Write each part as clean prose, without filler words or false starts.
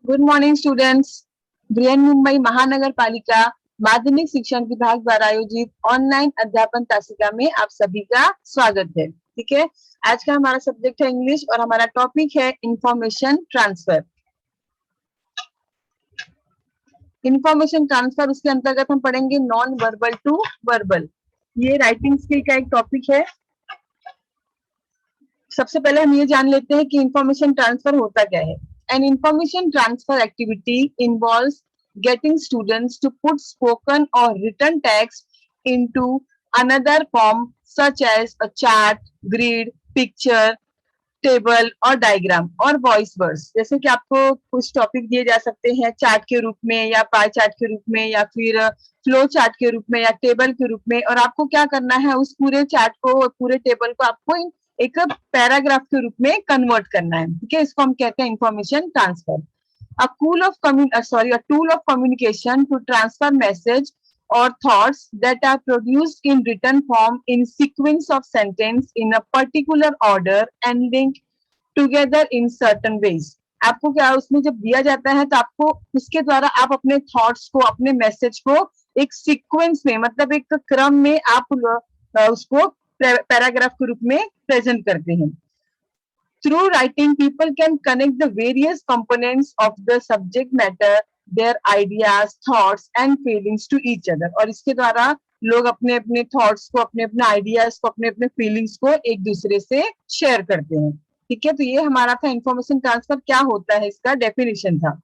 Good morning students. Brihanmumbai महानगर पालिका माध्यमिक शिक्षण विभाग द्वारा आयोजित ऑनलाइन अध्यापन तासिका में आप सभी का स्वागत है। ठीक है, आज का हमारा सब्जेक्ट है इंग्लिश और हमारा टॉपिक है इंफॉर्मेशन ट्रांसफर। इंफॉर्मेशन ट्रांसफर, उसके अंतर्गत हम पढ़ेंगे नॉन वर्बल टू वर्बल। ये राइटिंग स्किल का एक टॉपिक है। सबसे पहले हम ये जान लेते हैं कि इंफॉर्मेशन ट्रांसफर होता क्या है। An information transfer activity involves getting students to put spoken or written text into another form such as a chart, grid, picture, table और डायग्राम और वॉइस वर्ड्स। जैसे कि आपको कुछ टॉपिक दिए जा सकते हैं चार्ट के रूप में या पाई चार्ट के रूप में या फिर फ्लो चार्ट के रूप में या टेबल के रूप में, और आपको क्या करना है, उस पूरे चार्ट को, पूरे टेबल को आपको एक पैराग्राफ के रूप में कन्वर्ट करना है। ठीक है, इसको हम कहते हैं information transfer. A tool of communication to transfer message or thoughts that are produced in written form in sequence of sentence in a particular order and linked together in certain ways। आपको क्या, उसमें जब दिया जाता है तो आपको उसके द्वारा आप अपने थॉट्स को, अपने मैसेज को एक सीक्वेंस में, मतलब एक क्रम में आप उसको पैराग्राफ के रूप में प्रेजेंट करते हैं। Through writing, people can connect the various components of the subject matter, their ideas, thoughts, and feelings to each other। और इसके द्वारा लोग अपने अपने थॉट्स को, अपने अपने आइडियाज को, अपने अपने फीलिंग्स को एक दूसरे से शेयर करते हैं। ठीक है, तो ये हमारा था इंफॉर्मेशन ट्रांसफर क्या होता है, इसका डेफिनेशन था।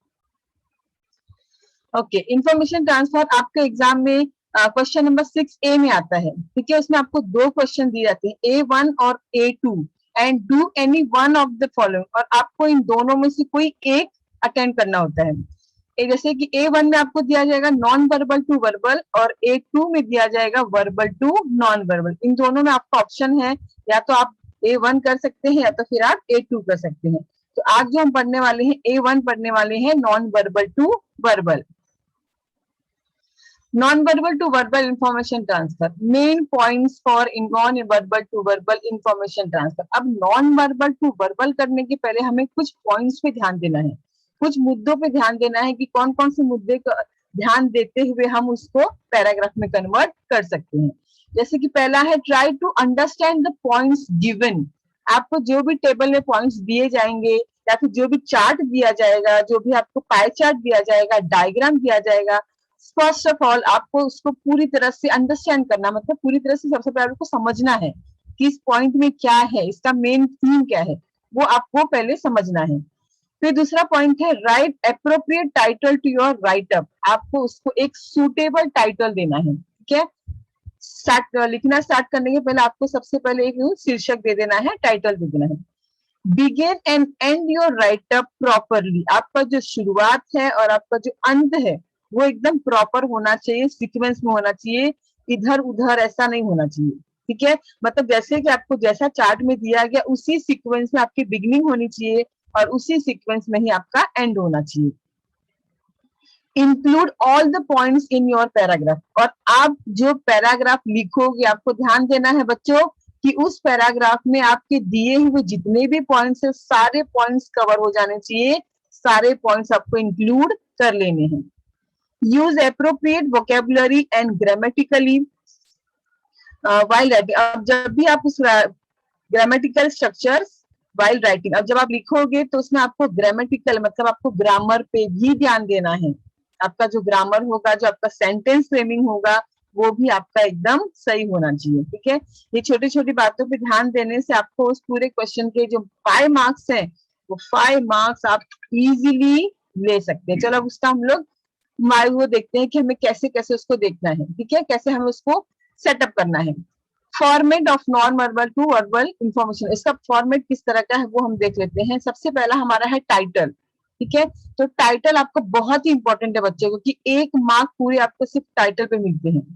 ओके, इंफॉर्मेशन ट्रांसफर आपके एग्जाम में क्वेश्चन नंबर 6A में आता है। ठीक है, उसमें आपको दो क्वेश्चन दिए जाते हैं, A1 और A2, and do any one of the following, और आपको इन दोनों में से कोई एक अटेंड करना होता है। जैसे कि A1 में आपको दिया जाएगा नॉन वर्बल टू वर्बल और A2 में दिया जाएगा वर्बल टू नॉन वर्बल। इन दोनों में आपका ऑप्शन है, या तो आप A1 कर सकते हैं या तो फिर आप A2 कर सकते हैं। तो आज जो हम पढ़ने वाले हैं A1 पढ़ने वाले हैं, non verbal to verbal. Non-verbal to verbal information transfer, main points for non-verbal to verbal information transfer। अब non-verbal to verbal करने के पहले हमें कुछ points पे ध्यान देना है, कुछ मुद्दों पे ध्यान देना है कि कौन कौन से मुद्दे का ध्यान देते हुए हम उसको पैराग्राफ में कन्वर्ट कर सकते हैं। जैसे कि पहला है try to understand the points given. आपको जो भी टेबल में पॉइंट्स दिए जाएंगे या फिर जो भी चार्ट दिया जाएगा, जो भी आपको पाई चार्ट दिया जाएगा, डायग्राम दिया जाएगा, फर्स्ट ऑफ ऑल आपको उसको पूरी तरह से अंडरस्टैंड करना, मतलब पूरी तरह से सबसे पहले आपको समझना है कि इस पॉइंट में क्या है, इसका मेन थीम क्या है, वो आपको पहले समझना है। फिर दूसरा पॉइंट है write appropriate title to your write up. आपको उसको एक सूटेबल टाइटल देना है। ठीक है, लिखना स्टार्ट करने के पहले आपको सबसे पहले एक शीर्षक दे देना है, टाइटल दे देना है। Begin and and your write up properly. आपका जो शुरुआत है और आपका जो अंत है वो एकदम प्रॉपर होना चाहिए, सीक्वेंस में होना चाहिए, इधर उधर ऐसा नहीं होना चाहिए। ठीक है, मतलब जैसे कि आपको जैसा चार्ट में दिया गया उसी सीक्वेंस में आपकी बिगिनिंग होनी चाहिए और उसी सीक्वेंस में ही आपका एंड होना चाहिए। Include all the points in your paragraph. और आप जो पैराग्राफ लिखोगे आपको ध्यान देना है बच्चों कि उस पैराग्राफ में आपके दिए हुए जितने भी पॉइंट्स है सारे पॉइंट्स कवर हो जाने चाहिए, सारे पॉइंट्स आपको इंक्लूड कर लेने हैं। Use appropriate vocabulary and grammatically while writing। अब जब भी आप उस grammatical structures while writing, अब जब आप लिखोगे तो उसमें आपको grammatical मतलब आपको ग्रामर पे भी ध्यान देना है। आपका जो ग्रामर होगा, जो आपका सेंटेंस फ्रेमिंग होगा, वो भी आपका एकदम सही होना चाहिए। ठीक है, ये छोटी छोटी बातों पे ध्यान देने से आपको उस पूरे क्वेश्चन के जो 5 मार्क्स हैं वो 5 मार्क्स आप इजीली ले सकते हैं। चलो अब उसका हम लोग वो देखते हैं कि हमें कैसे कैसे उसको देखना है। ठीक है, कैसे हमें उसको सेटअप करना है। Format of non verbal to verbal information, इसका फॉर्मेट किस तरह का है वो हम देख लेते हैं। सबसे पहला हमारा है टाइटल। ठीक है, तो टाइटल आपको बहुत ही इंपॉर्टेंट है बच्चों को, कि 1 मार्क पूरे आपको सिर्फ टाइटल पे मिलते हैं।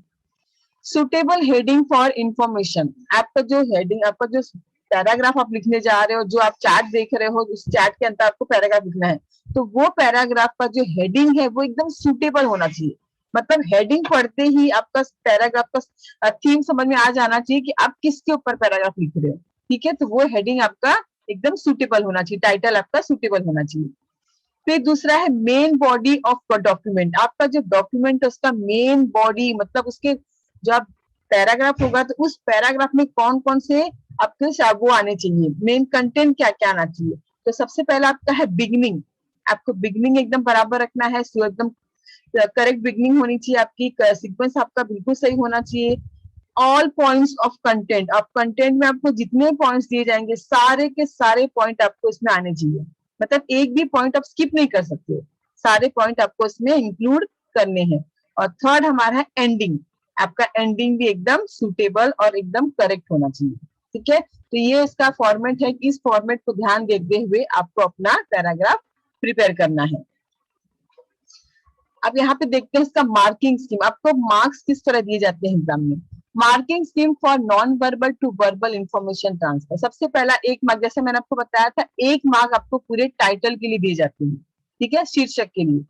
सुटेबल हेडिंग फॉर इंफॉर्मेशन, आपका जो हेडिंग, आपका जो पैराग्राफ आप लिखने जा रहे हो, जो आप चार्ट देख रहे हो, उस चार्ट के अंदर आपको पैराग्राफ लिखना है, तो वो पैराग्राफ का जो हेडिंग है वो एकदम सूटेबल होना चाहिए। मतलब हेडिंग पढ़ते ही आपका पैराग्राफ का थीम समझ में आ जाना चाहिए कि आप किसके ऊपर पैराग्राफ लिख रहे हो। ठीक है, तो वो हेडिंग आपका एकदम सूटेबल होना चाहिए, टाइटल आपका सूटेबल होना चाहिए। फिर दूसरा है मेन बॉडी ऑफ डॉक्यूमेंट, आपका जो डॉक्यूमेंट है उसका मेन बॉडी, मतलब उसके जो आप पैराग्राफ होगा तो उस पैराग्राफ में कौन कौन से आपके वो आने चाहिए, मेन कंटेंट क्या क्या आना चाहिए। तो सबसे पहला आपका है बिगनिंग, आपको बिगनिंग एकदम बराबर रखना है, एकदम करेक्ट बिगनिंग होनी चाहिए आपकी, सीक्वेंस आपका बिल्कुल सही होना चाहिए। ऑल पॉइंट्स ऑफ कंटेंट, अब कंटेंट में आपको जितने पॉइंट्स दिए जाएंगे सारे के सारे पॉइंट आपको इसमें आने चाहिए, मतलब एक भी पॉइंट आप स्किप नहीं कर सकते, सारे पॉइंट आपको इसमें इंक्लूड करने हैं। और थर्ड हमारा है एंडिंग, आपका एंडिंग भी एकदम सुटेबल और एकदम करेक्ट होना चाहिए। ठीक है, तो ये इसका फॉर्मेट है कि इस फॉर्मेट को ध्यान देते हुए आपको अपना पैराग्राफ प्रिपेयर करना है। अब यहाँ पे देखते हैं इसका मार्किंग स्कीम, आपको मार्क्स किस तरह दिए जाते हैं एग्जाम में। Marking scheme for non verbal to verbal information transfer, सबसे पहला 1 मार्क, जैसे मैंने आपको बताया था 1 मार्क आपको पूरे टाइटल के लिए दिए जाते हैं, ठीक है, शीर्षक के लिए।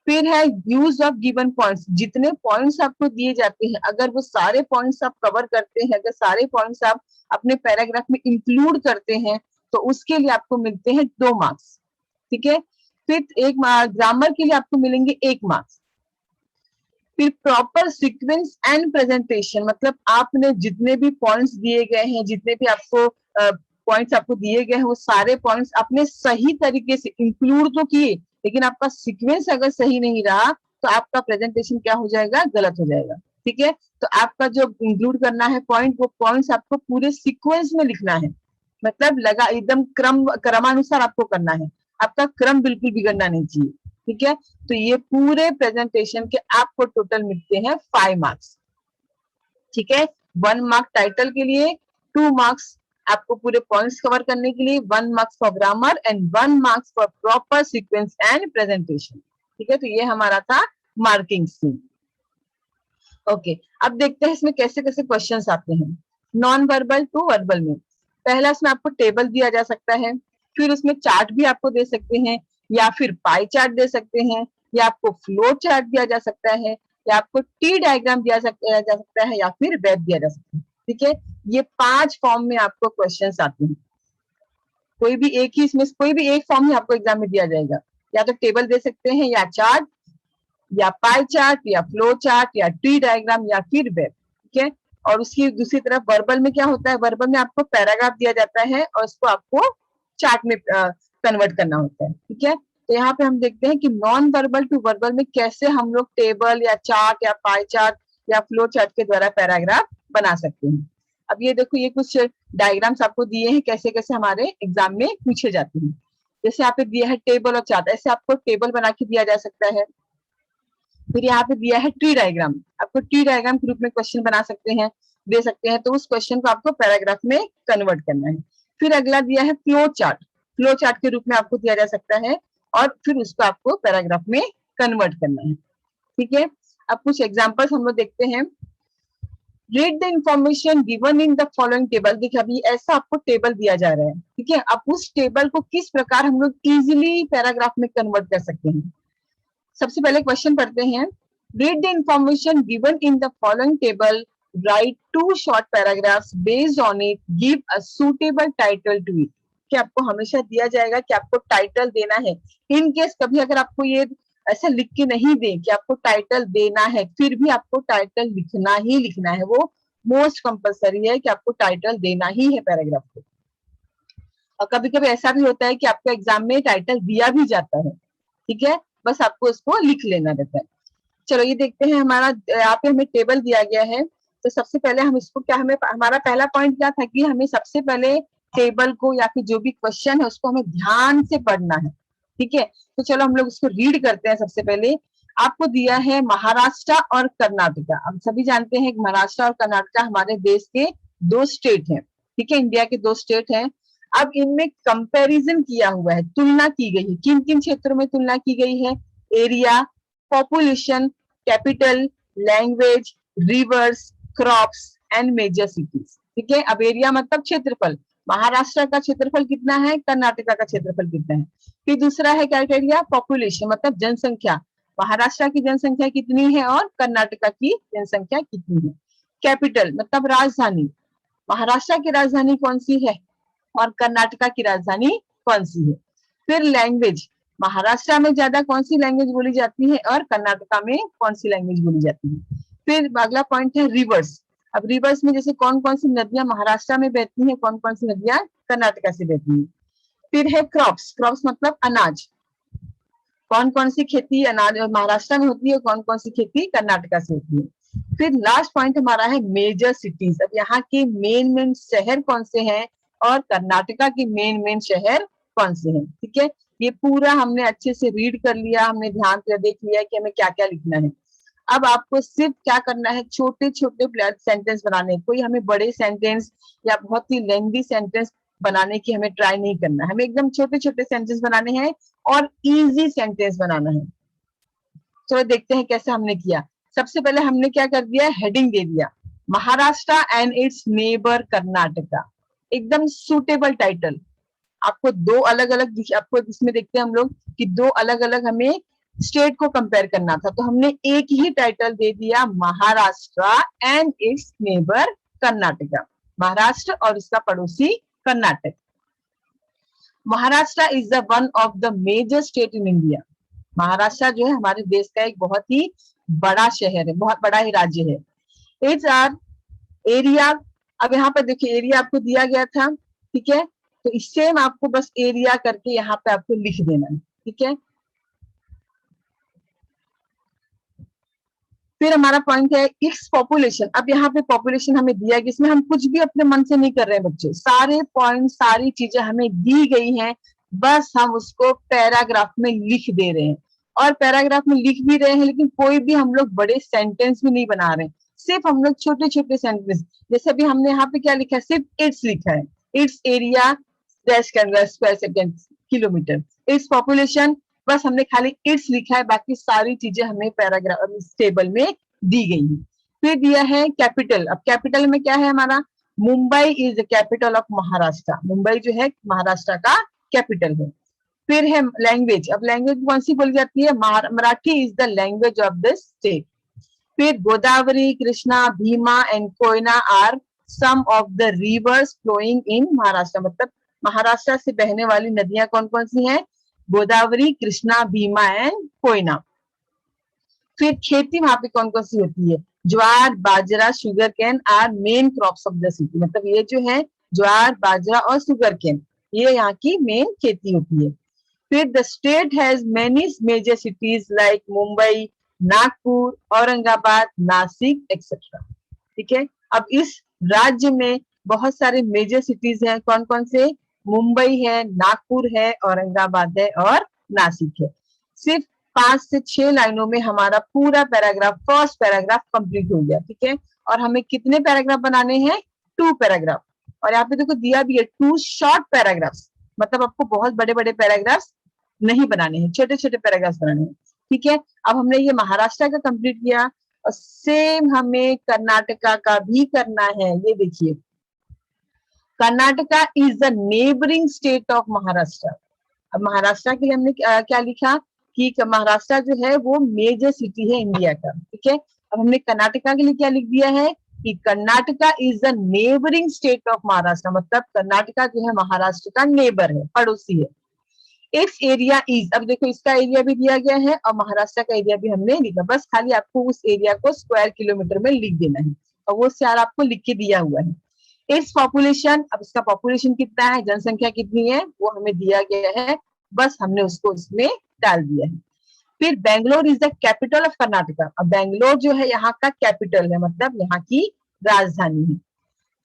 फिर है यूज ऑफ गिवन पॉइंट्स, जितने पॉइंट्स आपको दिए जाते हैं अगर वो सारे पॉइंट्स आप कवर करते हैं, अगर सारे पॉइंट्स आप अपने पैराग्राफ में इंक्लूड करते हैं तो उसके लिए आपको मिलते हैं 2 मार्क्स। ठीक है, फिर एक ग्रामर के लिए आपको मिलेंगे 1 मार्क्स। फिर प्रॉपर सीक्वेंस एंड प्रेजेंटेशन, मतलब आपने जितने भी पॉइंट्स दिए गए हैं, जितने भी आपको पॉइंट्स आपको दिए गए हैं वो सारे पॉइंट्स आपने सही तरीके से इंक्लूड तो किए, लेकिन आपका सीक्वेंस अगर सही नहीं रहा तो आपका प्रेजेंटेशन क्या हो जाएगा, गलत हो जाएगा। ठीक है, तो आपका जो इंक्लूड करना है पॉइंट, वो पॉइंट्स आपको पूरे सीक्वेंस में लिखना है, मतलब लगा एकदम क्रमानुसार आपको करना है, आपका क्रम बिल्कुल बिगड़ना नहीं चाहिए। ठीक है, तो ये पूरे प्रेजेंटेशन के आपको टोटल मिलते हैं 5 मार्क्स। ठीक है, 1 मार्क टाइटल के लिए, 2 मार्क्स आपको पूरे पॉइंट्स कवर करने के लिए, 1 marks for grammar and 1 marks for proper sequence and presentation. ठीक है, तो ये हमारा था मार्किंग स्कीम। ओके, अब देखते हैं इसमें कैसे कैसे क्वेश्चंस आते हैं नॉन वर्बल टू वर्बल में। पहला इसमें आपको टेबल दिया जा सकता है, फिर उसमें चार्ट भी आपको दे सकते हैं, या फिर पाई चार्ट दे सकते हैं, या आपको फ्लो चार्ट दिया जा सकता है, या आपको टी डायग्राम दिया जा सकता है, या फिर वेब दिया जा सकता है। ठीक है, ये 5 फॉर्म में आपको क्वेश्चंस आते हैं, कोई भी एक ही इसमें कोई भी एक फॉर्म ही आपको एग्जाम में दिया जाएगा, या तो टेबल दे सकते हैं, या चार्ट, या पाई चार्ट, या फ्लो चार्ट, या ट्री डायग्राम, या फिर वेब। ठीक है, और उसकी दूसरी तरफ वर्बल में क्या होता है, वर्बल में आपको पैराग्राफ दिया जाता है और उसको आपको चार्ट में कन्वर्ट करना होता है। ठीक है, तो यहाँ पे हम देखते हैं कि नॉन वर्बल टू वर्बल में कैसे हम लोग टेबल या चार्ट या पाई चार्ट या फ्लो चार्ट के द्वारा पैराग्राफ बना सकते हैं। अब ये देखो, ये कुछ डायग्राम्स आपको दिए हैं कैसे कैसे हमारे एग्जाम में पूछे जाते हैं। जैसे यहाँ पे दिया है टेबल और चार्ट, ऐसे आपको टेबल बना के दिया जा सकता है। फिर यहाँ पे दिया है ट्री डायग्राम, आपको ट्री डायग्राम के रूप में क्वेश्चन बना सकते हैं, दे सकते हैं, तो उस क्वेश्चन को आपको पैराग्राफ में कन्वर्ट करना है। फिर अगला दिया है फ्लो चार्ट, फ्लो चार्ट के रूप में आपको दिया जा सकता है और फिर उसको आपको पैराग्राफ में कन्वर्ट करना है। ठीक है, अब कुछ एग्जाम्पल्स हम लोग देखते हैं। Read the information given in the following table, देखिए अभी ऐसा आपको टेबल दिया जा रहा है। ठीक है, अब उस टेबल को किस प्रकार हम लोग इजिली पैराग्राफ में कन्वर्ट कर सकते हैं। सबसे पहले क्वेश्चन पढ़ते हैं। Read the information given in the following table, write 2 short paragraphs based on it, give a suitable title to it. कि आपको हमेशा दिया जाएगा कि आपको टाइटल देना है, इन केस कभी अगर आपको ये ऐसा लिख के नहीं दे कि आपको टाइटल देना है, फिर भी आपको टाइटल लिखना ही लिखना है, वो मोस्ट कंपल्सरी है कि आपको टाइटल देना ही है पैराग्राफ को। और कभी कभी ऐसा भी होता है कि आपको एग्जाम में टाइटल दिया भी जाता है। ठीक है, बस आपको उसको लिख लेना रहता है। चलो ये देखते हैं, हमारा यहाँ पे हमें टेबल दिया गया है, तो सबसे पहले हम इसको क्या, हमें हमारा पहला पॉइंट क्या था कि हमें सबसे पहले टेबल को या फिर जो भी क्वेश्चन है उसको हमें ध्यान से पढ़ना है। ठीक है, तो चलो हम लोग उसको रीड करते हैं। सबसे पहले आपको दिया है महाराष्ट्र और कर्नाटका। हम सभी जानते हैं कि महाराष्ट्र और कर्नाटका हमारे देश के 2 स्टेट हैं। ठीक है, इंडिया के 2 स्टेट हैं। अब इनमें कंपैरिजन किया हुआ है, तुलना की गई है। किन किन क्षेत्रों में तुलना की गई है, area, population, capital, language, rivers, crops and major cities. ठीक है, अब एरिया मतलब क्षेत्रफल, महाराष्ट्र का क्षेत्रफल कितना है, कर्नाटका का क्षेत्रफल कितना है। फिर दूसरा है क्राइटेरिया पॉपुलेशन, मतलब जनसंख्या, महाराष्ट्र की जनसंख्या कितनी है और कर्नाटका की जनसंख्या कितनी है। कैपिटल मतलब राजधानी, महाराष्ट्र की राजधानी कौन सी है और कर्नाटका की राजधानी कौन सी है। फिर लैंग्वेज, महाराष्ट्र में ज्यादा कौन सी लैंग्वेज बोली जाती है और कर्नाटका में कौन सी लैंग्वेज बोली जाती है। फिर अगला पॉइंट है रिवर्स। अब रिवर्स में जैसे कौन कौन सी नदियां महाराष्ट्र में बहती हैं, कौन कौन सी नदियां कर्नाटका से बहती हैं। फिर है क्रॉप्स। क्रॉप्स मतलब अनाज। कौन कौन सी खेती अनाज महाराष्ट्र में होती है, कौन कौन सी खेती कर्नाटका से होती है। फिर लास्ट पॉइंट हमारा है मेजर सिटीज। अब यहाँ के मेन मेन शहर कौन से हैं और कर्नाटका के मेन मेन शहर कौन से हैं। ठीक है, ये पूरा हमने अच्छे से रीड कर लिया, हमने ध्यान से देख लिया कि हमें क्या क्या लिखना है। अब आपको सिर्फ क्या करना है, छोटे छोटे सेंटेंस बनाने। कोई हमें बड़े सेंटेंस या बहुत ही लेंथी सेंटेंस बनाने की हमें ट्राई नहीं करना है, हमें एकदम छोटे छोटे सेंटेंस बनाने हैं और इजी सेंटेंस बनाना है। चलो देखते हैं कैसे हमने किया। सबसे पहले हमने क्या कर दिया, हेडिंग दे दिया, Maharashtra and its neighbour Karnataka. एकदम सूटेबल टाइटल। आपको दो अलग अलग, आपको इसमें देखते हैं हम लोग कि दो अलग अलग हमें स्टेट को कंपेयर करना था, तो हमने एक ही टाइटल दे दिया, Maharashtra and its neighbour Karnataka. Maharashtra और इसका पड़ोसी Karnataka. Maharashtra is the one of the major state in India. Maharashtra जो है हमारे देश का एक बहुत ही बड़ा शहर है, बहुत बड़ा ही राज्य है। It's our area. अब यहाँ पर देखिए एरिया आपको दिया गया था, ठीक है, तो इससे आपको बस एरिया करके यहाँ पे आपको लिख देना है। ठीक है, फिर हमारा पॉइंट है इट्स पॉपुलेशन। अब यहाँ पे पॉपुलेशन हमें दिया गया, इसमें हम कुछ भी अपने मन से नहीं कर रहे हैं बच्चे, सारे पॉइंट सारी चीजें हमें दी गई हैं, बस हम उसको पैराग्राफ में लिख दे रहे हैं। और पैराग्राफ में लिख भी रहे हैं लेकिन कोई भी हम लोग बड़े सेंटेंस भी नहीं बना रहे हैं, सिर्फ हम लोग छोटे छोटे सेंटेंस। जैसे अभी हमने यहाँ पे क्या लिखा है, सिर्फ इट्स लिखा है, it's area square second kilometre, its population, बस हमने खाली इट्स लिखा है, बाकी सारी चीजें हमें पैराग्राफ इस टेबल में दी गई है। फिर दिया है कैपिटल। अब कैपिटल में क्या है हमारा, Mumbai is the capital of Maharashtra. Mumbai जो है महाराष्ट्र का कैपिटल है। फिर है लैंग्वेज। अब लैंग्वेज कौन सी बोली जाती है, Marathi is the language of this state. फिर Godavari, Krishna, Bhima and Koyna are some of the rivers flowing in Maharashtra. मतलब महाराष्ट्र से बहने वाली नदियां कौन कौन सी हैं, गोदावरी, कृष्णा, भीमा एंड कोयना। फिर खेती वहां पे कौन कौन सी होती है, jowar, bajra, sugarcane are main crops of the city. मतलब ये जो है ज्वार, बाजरा और शुगर कैन, ये यहाँ की मेन खेती होती है। फिर the state has many major cities like Mumbai, Nagpur, Aurangabad, Nashik etcetera. ठीक है, अब इस राज्य में बहुत सारे मेजर सिटीज हैं, कौन कौन से, मुंबई है, नागपुर है, औरंगाबाद है और नासिक है। सिर्फ 5 से 6 लाइनों में हमारा पूरा पैराग्राफ, फर्स्ट पैराग्राफ कंप्लीट हो गया। ठीक है, और हमें कितने पैराग्राफ बनाने हैं, 2 पैराग्राफ। और यहाँ पे देखो दिया भी है 2 शॉर्ट पैराग्राफ्स, मतलब आपको बहुत बड़े बड़े पैराग्राफ्स नहीं बनाने हैं, छोटे छोटे पैराग्राफ्स बनाने हैं। ठीक है, अब हमने ये महाराष्ट्र का कंप्लीट किया और सेम हमें कर्नाटका का भी करना है। ये देखिए, Karnataka is the neighbouring state of Maharashtra. अब महाराष्ट्र के लिए हमने क्या लिखा कि महाराष्ट्र जो है वो मेजर सिटी है इंडिया का। ठीक है, अब हमने कर्नाटका के लिए क्या लिख दिया है कि Karnataka is the neighbouring state of Maharashtra. मतलब कर्नाटका जो है महाराष्ट्र का नेबर है, पड़ोसी है। इट्स एरिया इज, अब देखो इसका एरिया भी दिया गया है और महाराष्ट्र का एरिया भी हमने लिखा, बस खाली आपको उस एरिया को स्क्वायर किलोमीटर में लिख देना है और वो सारा आपको लिख के दिया हुआ है। इट्स पॉपुलेशन, अब इसका पॉपुलेशन कितना है, जनसंख्या कितनी है, वो हमें दिया गया है, बस हमने उसको इसमें डाल दिया है। फिर Bangalore is the capital of Karnataka. अब बेंगलोर जो है यहाँ का कैपिटल है, मतलब यहाँ की राजधानी है।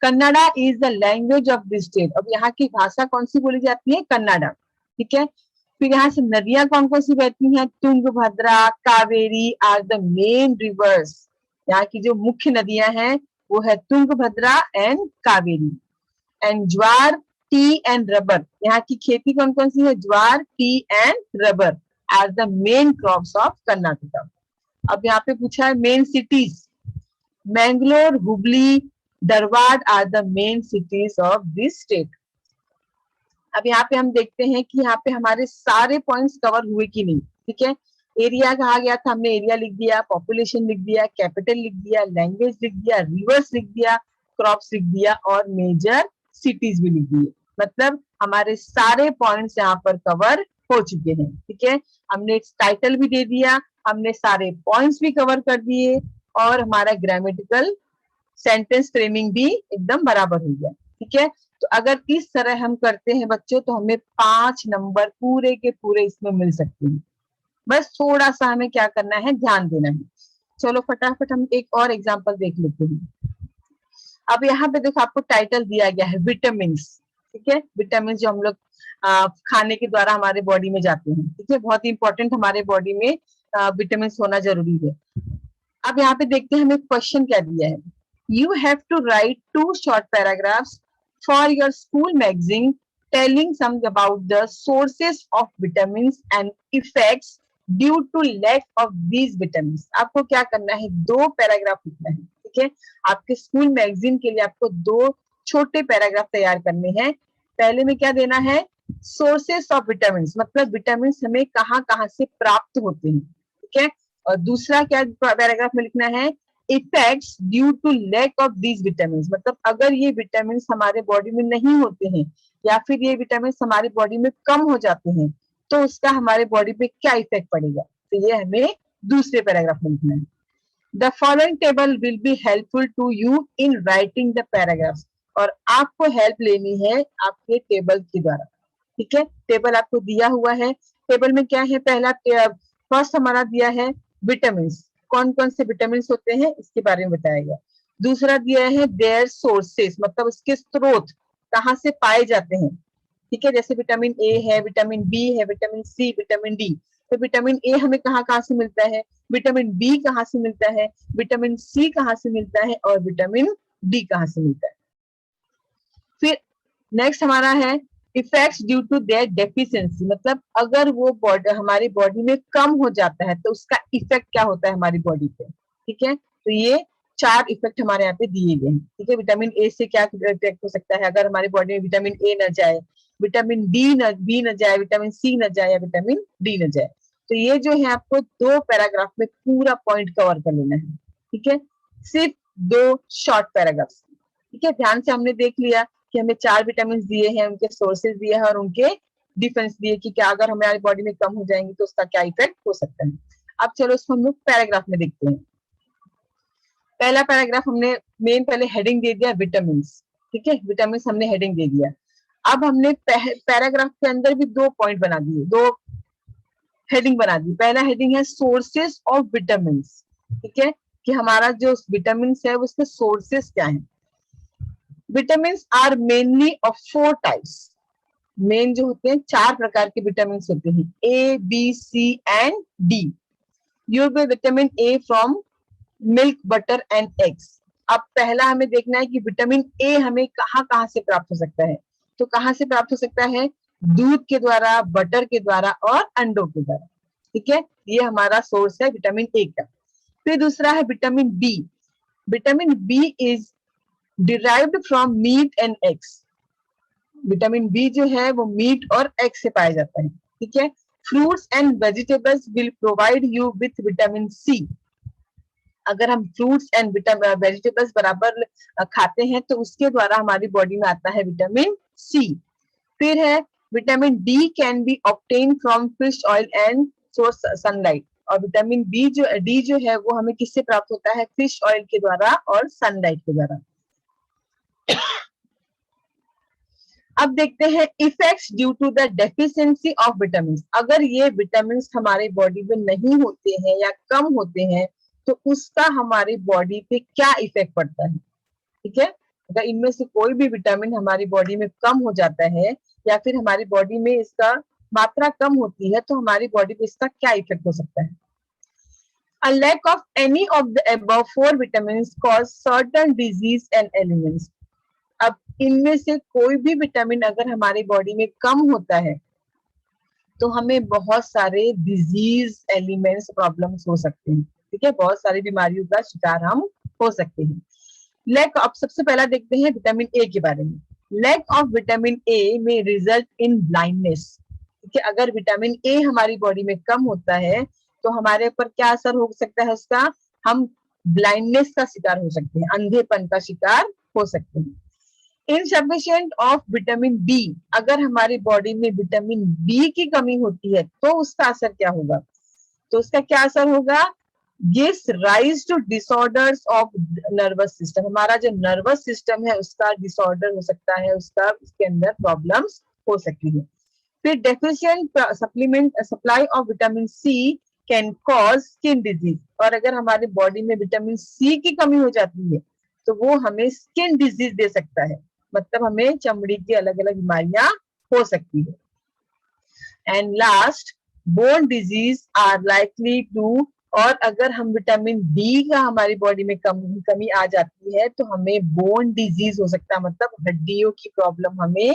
Kannada is the language of this state. अब यहाँ की भाषा कौन सी बोली जाती है, कन्नड़ा। ठीक है, फिर यहाँ से नदियां कौन कौन सी बहती हैं, Tungabhadra, Kaveri are the main rivers. यहाँ की जो मुख्य नदियां हैं वो है Tungabhadra and Kaveri. And jowar, tea and rubber, यहाँ की खेती कौन कौन सी है, jowar, tea and rubber are the main crops of Karnataka. अब यहाँ पे पूछा है main cities, Mangalore, Hubli, Dharwad are the main cities of this state. अब यहाँ पे हम देखते हैं कि यहाँ पे हमारे सारे पॉइंट्स कवर हुए कि नहीं। ठीक है, एरिया कहा गया था, हमने एरिया लिख दिया, पॉपुलेशन लिख दिया, कैपिटल लिख दिया, लैंग्वेज लिख दिया, रिवर्स लिख दिया, क्रॉप्स लिख दिया और मेजर सिटीज भी लिख दिए। मतलब हमारे सारे पॉइंट्स यहाँ पर कवर हो चुके हैं। ठीक है, हमने टाइटल भी दे दिया, हमने सारे पॉइंट्स भी कवर कर दिए और हमारा ग्रामेटिकल सेंटेंस फ्रेमिंग भी एकदम बराबर हो गया। ठीक है, तो अगर इस तरह हम करते हैं बच्चों तो हमें 5 नंबर पूरे के पूरे इसमें मिल सकते हैं। बस थोड़ा सा हमें क्या करना है, ध्यान देना है। चलो फटाफट हम एक और एग्जांपल देख लेते हैं। अब यहाँ पे देखो आपको टाइटल दिया गया है विटामिन। ठीक है, विटामिन जो हम लोग खाने के द्वारा हमारे बॉडी में जाते हैं। ठीक है, बहुत ही इंपॉर्टेंट हमारे बॉडी में विटामिन होना जरूरी है। अब यहाँ पे देखते हैं हमें क्वेश्चन क्या दिया है। You have to write 2 short paragraphs for your school magazine telling some about the sources of vitamin and effects due to lack of these vitamin. आपको क्या करना है, 2 पैराग्राफ लिखना है। ठीक है, आपके स्कूल मैगजीन के लिए आपको 2 छोटे पैराग्राफ तैयार करने हैं। पहले में क्या देना है, सोर्सेस ऑफ विटामिन, मतलब विटामिन हमें कहाँ कहाँ से प्राप्त होते हैं। ठीक है, और दूसरा क्या पैराग्राफ में लिखना है, effects due to lack of these vitamin, मतलब अगर ये विटामिन हमारे बॉडी में नहीं होते हैं या फिर ये विटामिन हमारी बॉडी में कम हो जाते हैं तो उसका हमारे बॉडी पे क्या इफेक्ट पड़ेगा, तो ये हमें दूसरे पैराग्राफ में लिखना है। The following table will be helpful to you in writing the paragraph, और आपको हेल्प लेनी है आपके टेबल के द्वारा। ठीक है, टेबल आपको दिया हुआ है। टेबल में क्या है, पहला फर्स्ट हमारा दिया है विटामिन, कौन कौन से विटामिन होते हैं इसके बारे में बताया गया। दूसरा दिया है देयर सोर्सेस, मतलब उसके स्रोत कहाँ से पाए जाते हैं। ठीक है, जैसे विटामिन ए है, विटामिन बी है, विटामिन सी, विटामिन डी। तो विटामिन ए हमें कहाँ कहाँ से मिलता है, विटामिन बी कहाँ से मिलता है, विटामिन सी कहाँ से मिलता है और विटामिन डी कहाँ से मिलता है। फिर नेक्स्ट हमारा है effects due to their deficiency, मतलब अगर वो हमारी बॉडी में कम हो जाता है तो उसका इफेक्ट क्या होता है हमारी बॉडी पे। ठीक है, तो ये 4 इफेक्ट हमारे यहाँ पे दिए गए हैं। ठीक है, विटामिन ए से क्या इफेक्ट हो सकता है, अगर हमारी बॉडी में विटामिन ए न जाए, विटामिन बी न जाए, विटामिन सी न जाए या विटामिन डी न जाए। तो ये जो है आपको 2 पैराग्राफ में पूरा पॉइंट कवर कर लेना है। ठीक है, सिर्फ 2 शॉर्ट पैराग्राफ। ठीक है, ध्यान से हमने देख लिया कि हमें 4 विटामिन दिए हैं, उनके सोर्सेज दिए हैं और उनके डिफरेंस दिए कि क्या अगर हमारी बॉडी में कम हो जाएंगे तो उसका क्या इफेक्ट हो सकता है। अब चलो इसको हम लोग पैराग्राफ में देखते हैं। पहला पैराग्राफ हमने मेन पहले हेडिंग दे दिया विटामिन। ठीक है, विटामिन हमने हेडिंग दे दिया। अब हमने पैराग्राफ के अंदर भी 2 पॉइंट बना दिए, 2 हेडिंग बना दी। पहला हेडिंग है सोर्सेस ऑफ विटामिन। ठीक है, कि हमारा जो विटामिन है उसके सोर्सेस क्या है। Vitamin are mainly of 4 types, main जो होते हैं 4 प्रकार के विटामिन होते हैं, A B C and D. You will vitamin A from milk, butter and eggs. अब पहला हमें देखना है कि विटामिन ए हमें कहाँ कहाँ से प्राप्त हो सकता है, तो कहाँ से प्राप्त हो सकता है, दूध के द्वारा, बटर के द्वारा और अंडों के द्वारा। ठीक है, ये हमारा सोर्स है विटामिन ए का। फिर दूसरा है vitamin B. Vitamin B is derived from meat and eggs. Vitamin B जो है वो मीट और एग से पाया जाता है। ठीक है, fruits and vegetables will provide you with vitamin C. अगर हम फ्रूट्स एंड वेजिटेबल्स बराबर खाते हैं तो उसके द्वारा हमारी बॉडी में आता है विटामिन सी। फिर है vitamin D can be obtain from fish oil and source sunlight. और विटामिन डी जो है वो हमें किससे प्राप्त होता है, फिश ऑयल के द्वारा और सनलाइट के द्वारा। अब देखते हैं effects due to the deficiency of vitamin. अगर ये विटामिन हमारे बॉडी में नहीं होते हैं या कम होते हैं तो उसका हमारी बॉडी पे क्या इफेक्ट पड़ता है। ठीक है, अगर इनमें से कोई भी विटामिन हमारी बॉडी में कम हो जाता है या फिर हमारी बॉडी में इसका मात्रा कम होती है तो हमारी बॉडी पे इसका क्या इफेक्ट हो सकता है। A lack of any of the above 4 vitamins cause certain disease and ailments. अब इनमें से कोई भी विटामिन अगर हमारी बॉडी में कम होता है तो हमें बहुत सारे डिजीज, एलिमेंट्स, प्रॉब्लम्स हो सकते हैं। ठीक है, बहुत सारी बीमारियों का शिकार हम हो सकते हैं। लैक, अब सबसे पहला देखते हैं विटामिन ए के बारे में। लैक ऑफ विटामिन ए में रिजल्ट इन ब्लाइंडनेस। ठीक है, अगर विटामिन ए हमारी बॉडी में कम होता है तो हमारे ऊपर क्या असर हो सकता है उसका, हम ब्लाइंडनेस का शिकार हो सकते हैं, अंधेपन का शिकार हो सकते हैं। इनसफिशिएंट ऑफ विटामिन बी, अगर हमारी बॉडी में विटामिन बी की कमी होती है तो उसका असर क्या होगा? तो उसका क्या असर होगा? Gives rise to disorders of nervous system, हमारा जो नर्वस सिस्टम है उसका डिसऑर्डर हो सकता है, उसका उसके अंदर प्रॉब्लम्स हो सकती है। फिर deficient supplement supply of vitamin C can cause skin disease, और अगर हमारी बॉडी में विटामिन सी की कमी हो जाती है तो वो हमें स्किन डिजीज दे सकता है, मतलब हमें चमड़ी की अलग अलग बीमारियां हो सकती है। And last, bone disease are likely to, और अगर हम विटामिन डी का हमारी बॉडी में कमी आ जाती है तो हमें बोन डिजीज हो सकता है, मतलब हड्डियों की प्रॉब्लम हमें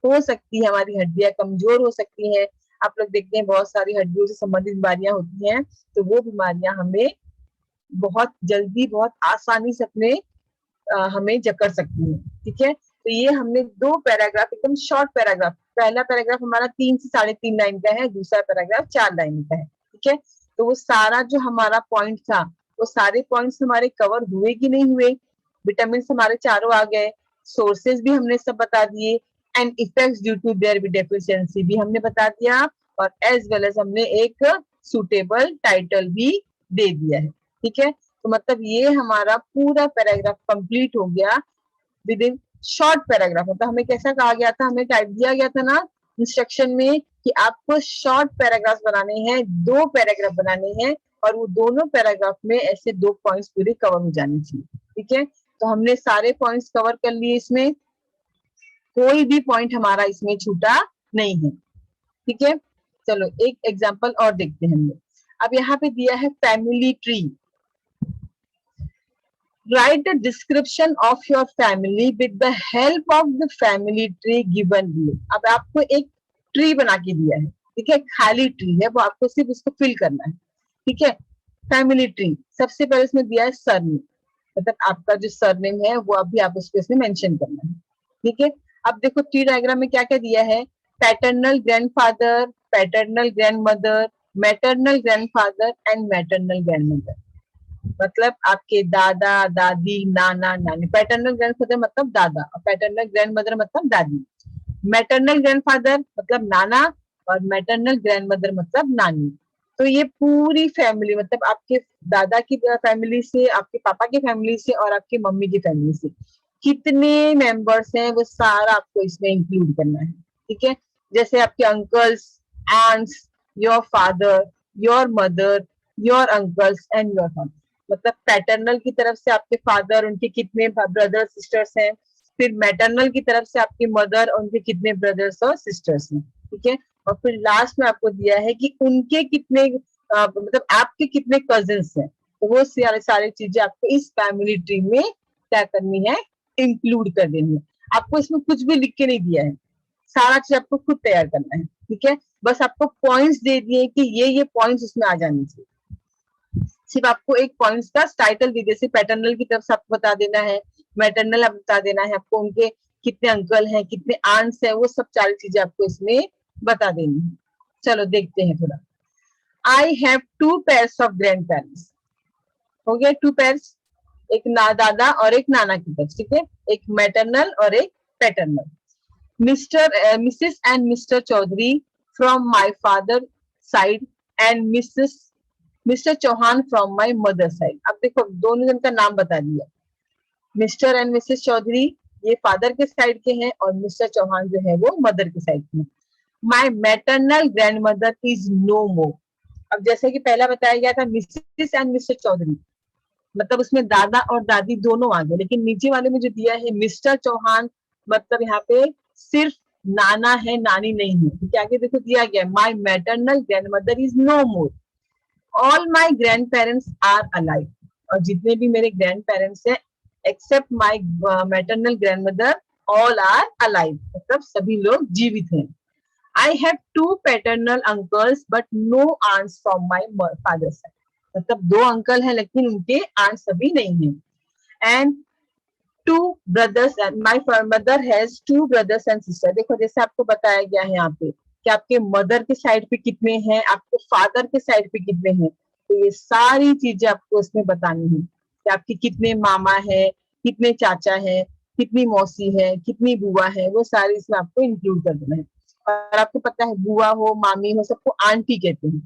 हो सकती है, हमारी हड्डियां कमजोर हो सकती हैं। आप लोग देखते हैं बहुत सारी हड्डियों से संबंधित बीमारियां होती हैं, तो वो बीमारियां हमें बहुत जल्दी बहुत आसानी से अपने हमें जकड़ सकती है। ठीक है, तो ये हमने दो पैराग्राफ, एकदम शॉर्ट पैराग्राफ, पहला पैराग्राफ हमारा 3 से 3.5 लाइन का है, दूसरा पैराग्राफ 4 लाइन का है। ठीक है, तो वो सारा जो हमारा पॉइंट था, वो सारे पॉइंट्स हमारे कवर हुए कि नहीं हुए? विटामिन हमारे चारों आ गए, सोर्सेज भी हमने सब बता दिए, and effects due to their be deficiency भी हमने बता दिया, और एज वेल एज हमने एक सुटेबल टाइटल भी दे दिया है। ठीक है, तो मतलब ये हमारा पूरा पैराग्राफ कंप्लीट हो गया विद इन शॉर्ट पैराग्राफ। मतलब हमें कैसा कहा गया था, हमें टाइप दिया गया था ना इंस्ट्रक्शन में कि आपको शॉर्ट पैराग्राफ बनाने हैं, 2 पैराग्राफ बनाने हैं, और वो दोनों पैराग्राफ में ऐसे 2 पॉइंट्स पूरे कवर हो जाने चाहिए। ठीक है, तो हमने सारे पॉइंट्स कवर कर लिए, इसमें कोई भी पॉइंट हमारा इसमें छूटा नहीं है। ठीक है, चलो एक एग्जाम्पल और देखते हैं हम लोग। अब यहाँ पे दिया है family tree. Write the description of your family with the help of the family tree given below. अब आपको एक ट्री बना के दिया है, ठीक है, खाली ट्री है, वो आपको सिर्फ उसको फिल करना है। ठीक है, फैमिली ट्री, सबसे पहले इसमें दिया है सरनेम, मतलब आपका जो सरनेम है वो अभी आप उसको इसमें मेंशन करना है। ठीक है, अब देखो ट्री डायग्राम में क्या क्या दिया है, paternal grandfather, paternal grandmother, maternal grandfather and maternal grandmother, मतलब आपके दादा दादी नाना नानी। पैटर्नल ग्रैंडफादर मतलब दादा, और पैटर्नल ग्रैंडमदर मतलब दादी। मैटरनल ग्रैंडफादर मतलब नाना, और मैटरनल ग्रैंडमदर मतलब नानी। तो ये पूरी फैमिली, मतलब आपके दादा की फैमिली से, आपके पापा की फैमिली से, और आपकी मम्मी की फैमिली से कितने मेंबर्स हैं वो सारा आपको इसमें इंक्लूड करना है। ठीक है, जैसे आपके uncles, aunts, your father, your mother, your uncles and your father, मतलब पैटर्नल की तरफ से आपके फादर, उनके कितने ब्रदर सिस्टर्स हैं, फिर मैटरनल की तरफ से आपकी मदर, उनके कितने ब्रदर्स और सिस्टर्स हैं। ठीक है, और फिर लास्ट में आपको दिया है कि उनके कितने मतलब आपके कितने कजिन्स हैं, तो वो सारी चीजें आपको इस फैमिली ट्री में क्या करनी है, इंक्लूड कर देनी है। आपको इसमें कुछ भी लिख के नहीं दिया है, सारा चीज आपको खुद तैयार करना है। ठीक है, बस आपको पॉइंट्स दे दिए कि ये पॉइंट्स उसमें आ जाने चाहिए, सिर्फ आपको एक पॉइंट्स का टाइटल दे, जैसे पैटर्नल की तरफ से आपको बता देना है, मैटरनल आप बता देना है, आपको उनके कितने अंकल हैं, कितने आंट्स हैं, वो सब सारी चीजें आपको इसमें बता देनी है। चलो देखते हैं थोड़ा। आई have 2 pairs of grand parents, हो गया 2 पेयर्स, एक ना दादा और एक नाना की तरफ। ठीक है, एक मैटरनल और एक paternal. Mrs and Mr Chaudhary from my father side and Mr Chauhan from my mother side. अब देखो दोनों जन का नाम बता दिया, मिस्टर एंड मिसेस चौधरी ये फादर के साइड के हैं, और मिस्टर चौहान जो है वो मदर के साइड के हैं। My maternal grandmother is no more. अब जैसे कि पहला बताया गया था मिसेस एंड मिस्टर चौधरी, मतलब उसमें दादा और दादी दोनों आ गए, लेकिन नीचे वाले में जो दिया है मिस्टर चौहान, मतलब यहाँ पे सिर्फ नाना है, नानी नहीं है। क्योंकि आगे देखो दिया गया my maternal grandmother is no more, all my grandparents are alive, और जितने भी मेरे ग्रैंड पेरेंट्स हैं except my maternal grandmother all are alive, मतलब सभी लोग जीवित हैं। I have 2 paternal uncles but no aunts from my father side, मतलब 2 अंकल हैं लेकिन उनके आंट सभी नहीं है। And 2 brothers, my mother has 2 brothers and sister. देखो जैसे आपको बताया गया है यहाँ पे कि आपके मदर के साइड पे कितने हैं, आपके फादर के साइड पे कितने हैं, तो ये सारी चीजें आपको इसमें बतानी है कि आपके कितने मामा है, कितने चाचा है, कितनी मौसी है, कितनी बुआ है, वो सारी इसमें आपको इंक्लूड कर देना है। और आपको पता है बुआ हो, मामी हो, सबको आंटी कहते हैं,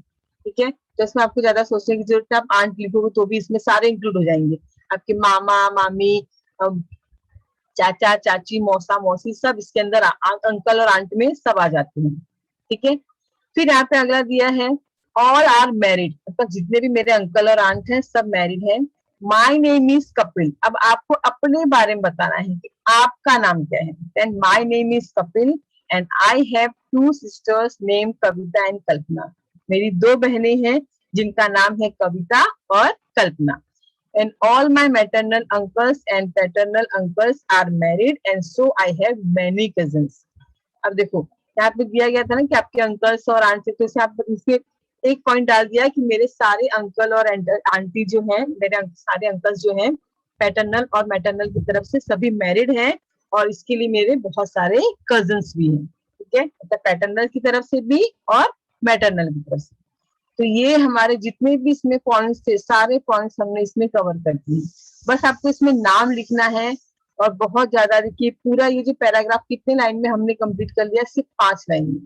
ठीक है। तो इसमें आपको ज्यादा सोचने की जरूरत है, आप आंट लिखोगे तो भी इसमें सारे इंक्लूड हो जाएंगे, आपके मामा मामी, चाचा चाची, मौसा मौसी, सब इसके अंदर अंकल और आंट में सब आ जाते हैं, ठीक है। फिर यहाँ पे अगला दिया है ऑल आर मैरिड, मतलब जितने भी मेरे अंकल और आंट हैं सब मैरिड हैं। माई नेम इज कपिल, अब आपको अपने बारे में बताना है कि आपका नाम क्या है। Then my name is Kapil and I have two sisters name Kavita and Kalpana, मेरी दो बहनें हैं जिनका नाम है कविता और कल्पना। And all my maternal uncles and paternal uncles are married and so I have many cousins. अब देखो यहाँ पे दिया गया था ना कि आपके अंकल्स और आंटी, तो इसे आप इसके एक पॉइंट डाल दिया कि मेरे सारे अंकल और आंटी जो हैं, मेरे सारे अंकल्स जो हैं पैटर्नल और मैटरनल की तरफ से सभी मैरिड हैं, और इसके लिए मेरे बहुत सारे कजन्स भी हैं, ठीक है, मतलब पैटर्नल की तरफ से भी और मैटरनल की तरफ से। तो ये हमारे जितने भी इसमें पॉइंट्स थे, सारे पॉइंट्स हमने इसमें कवर कर दिए। बस आपको इसमें नाम लिखना है, और बहुत ज्यादा देखिए पूरा ये जो पैराग्राफ कितने लाइन में हमने कंप्लीट कर लिया, सिर्फ 5 लाइन में,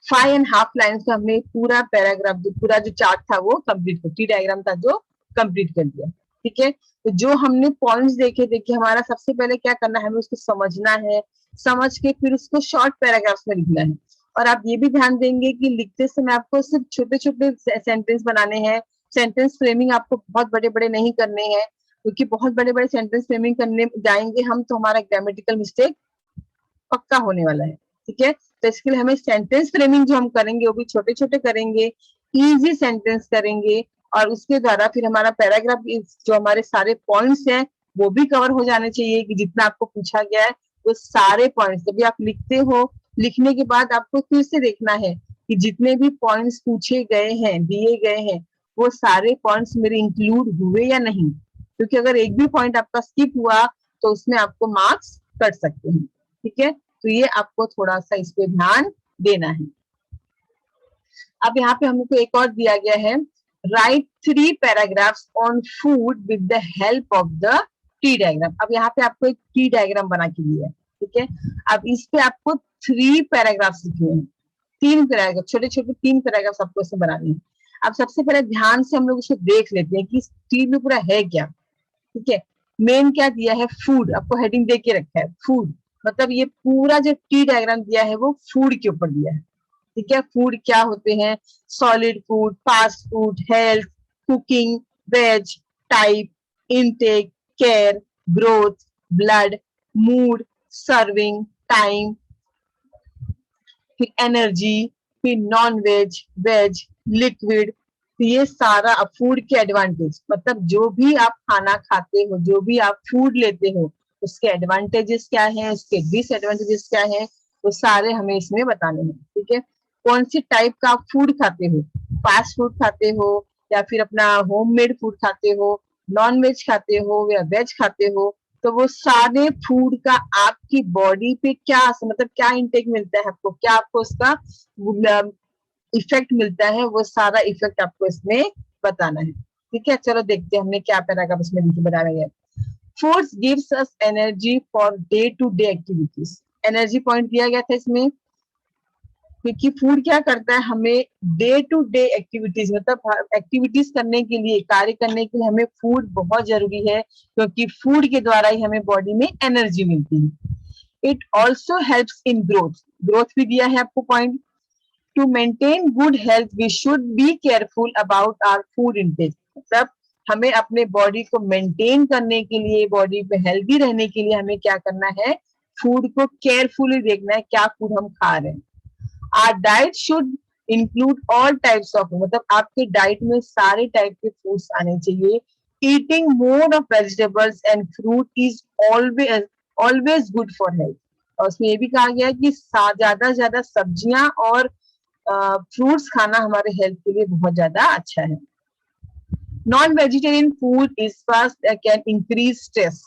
5.5 लाइन में हमने पूरा पैराग्राफ, जो पूरा जो चार्ट था वो कंप्लीट कर, टी डायग्राम था जो कंप्लीट कर दिया, ठीक है। तो जो हमने पॉइंट्स देखे, देखिए हमारा सबसे पहले क्या करना है, हमें उसको समझना है, समझ के फिर उसको शॉर्ट पैराग्राफ्स में लिखना है। और आप ये भी ध्यान देंगे कि लिखते समय आपको सिर्फ छोटे छोटे सेंटेंस बनाने हैं, सेंटेंस फ्रेमिंग आपको बहुत बड़े बड़े नहीं करने हैं, क्योंकि बहुत बड़े बड़े सेंटेंस फ्रेमिंग करने जाएंगे हम तो हमारा ग्रामेटिकल मिस्टेक पक्का होने वाला है, ठीक है। तो इसके लिए हमें सेंटेंस फ्रेमिंग जो हम करेंगे वो भी छोटे छोटे करेंगे, इजी सेंटेंस करेंगे, और उसके द्वारा फिर हमारा पैराग्राफ जो हमारे सारे पॉइंट्स हैं वो भी कवर हो जाने चाहिए, कि जितना आपको पूछा गया है वो सारे पॉइंट्स जब भी आप लिखते हो, लिखने के बाद आपको फिर से देखना है कि जितने भी पॉइंट्स पूछे गए हैं, दिए गए हैं, वो सारे पॉइंट्स मेरे इंक्लूड हुए या नहीं, क्योंकि अगर एक भी पॉइंट आपका स्किप हुआ तो उसमें आपको मार्क्स कट सकते हैं, ठीक है। तो ये आपको थोड़ा सा इस पे ध्यान देना है। अब यहाँ पे हमको एक और दिया गया है, right 3 paragraphs on food with the help of the T diagram. अब यहाँ पे आपको एक टी डायग्राम बना के दिया है, ठीक है। अब इस पे आपको 3 पैराग्राफ्स लिखने हैं, 3 पैराग्राफ, छोटे छोटे 3 पैराग्राफ्स आपको इसमें बनाने हैं। अब सबसे पहले ध्यान से हम लोग उसको देख लेते हैं कि इस टी में पूरा है क्या, ठीक है। मेन क्या दिया है, फूड, आपको हेडिंग दे के रखा है फूड, मतलब ये पूरा जो टी डायग्राम दिया है वो फूड के ऊपर दिया है, ठीक है। फूड क्या होते हैं, solid food, fast food, health, cooking, veg, type, intake, care, growth, blood, mood, serving, time, फिर एनर्जी, फिर नॉन वेज, वेज, लिक्विड। तो ये सारा फूड के एडवांटेज, मतलब जो भी आप खाना खाते हो, जो भी आप फूड लेते हो, उसके एडवांटेजेस क्या हैं, उसके डिसएडवांटेजेस क्या हैं, वो सारे हमें इसमें बताने हैं, ठीक है। कौन सी टाइप का आप फूड खाते हो, फास्ट फूड खाते हो या फिर अपना होममेड फूड खाते हो, नॉन वेज खाते हो या वेज खाते हो, तो वो सारे फूड का आपकी बॉडी पे क्या, मतलब क्या इंटेक मिलता है आपको, क्या आपको उसका इफेक्ट मिलता है, वो सारा इफेक्ट आपको इसमें बताना है, ठीक है। चलो देखते हैं हमने क्या पैराग्राफ इसमें बनाया गया। Foods gives us energy for day to day activities, energy point दिया गया था इसमें, क्योंकि फूड क्या करता है, हमें डे टू डे एक्टिविटीज, मतलब एक्टिविटीज करने के लिए, कार्य करने के लिए हमें फूड बहुत जरूरी है, क्योंकि फूड के द्वारा ही हमें बॉडी में एनर्जी मिलती है। It also helps in growth, growth भी दिया है आपको point. To maintain good health we should be careful about our food intake, मतलब हमें अपने बॉडी को मेंटेन करने के लिए, बॉडी पे हेल्दी रहने के लिए हमें क्या करना है, फूड को केयरफुली देखना है, क्या फूड हम खा रहे हैं। Our diet should include all types of, मतलब आपके डाइट में सारे टाइप के फूड्स आने चाहिए। Eating more of vegetables and fruit is always always good for health, और उसमें ये भी कहा गया है कि ज्यादा से ज्यादा सब्जियां और फ्रूट्स खाना हमारे हेल्थ के लिए बहुत ज्यादा अच्छा है। Non vegetarian food is fast can increase stress,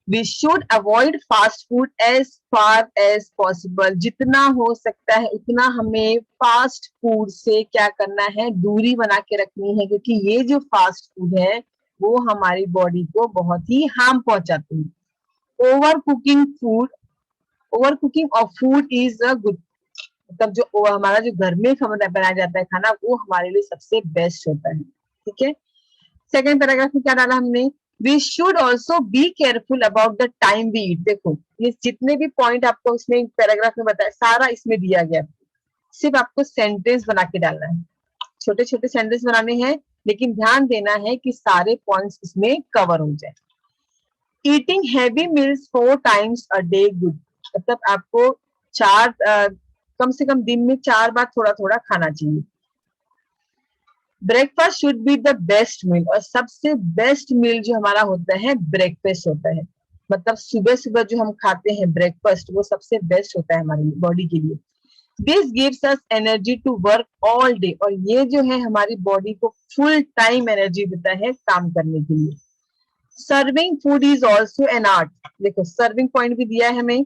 we should avoid fast food as far as possible, जितना हो सकता है उतना हमें फास्ट फूड से क्या करना है, दूरी बना के रखनी है, क्योंकि ये जो फास्ट फूड है वो हमारी बॉडी को बहुत ही हार्म पहुंचाते हैं, over cooking of food is a good, मतलब जो हमारा जो घर में बनाया जाता है खाना, वो हमारे लिए सबसे बेस्ट होता है, ठीक है। सेकेंड पैराग्राफ में क्या डाला हमने, we should also be careful about the time we eat. देखो ये जितने भी पॉइंट आपको इसमें पैराग्राफ में बताया, सारा इसमें दिया गया, सिर्फ आपको सेंटेंस बना के डालना है, छोटे छोटे सेंटेंस बनाने हैं, लेकिन ध्यान देना है कि सारे पॉइंट्स इसमें कवर हो जाए। Eating heavy meals 4 times a day good, मतलब आपको कम से कम दिन में 4 बार थोड़ा थोड़ा खाना चाहिए। Breakfast should be the best meal, और सबसे बेस्ट मील जो हमारा होता है ब्रेकफास्ट होता है, मतलब सुबह सुबह जो हम खाते हैं ब्रेकफास्ट, वो सबसे बेस्ट होता है हमारी बॉडी के लिए। This gives us energy to work all day, और ये जो है हमारी बॉडी को फुल टाइम एनर्जी देता है काम करने के लिए। Serving food is also an art, देखो सर्विंग पॉइंट भी दिया है हमें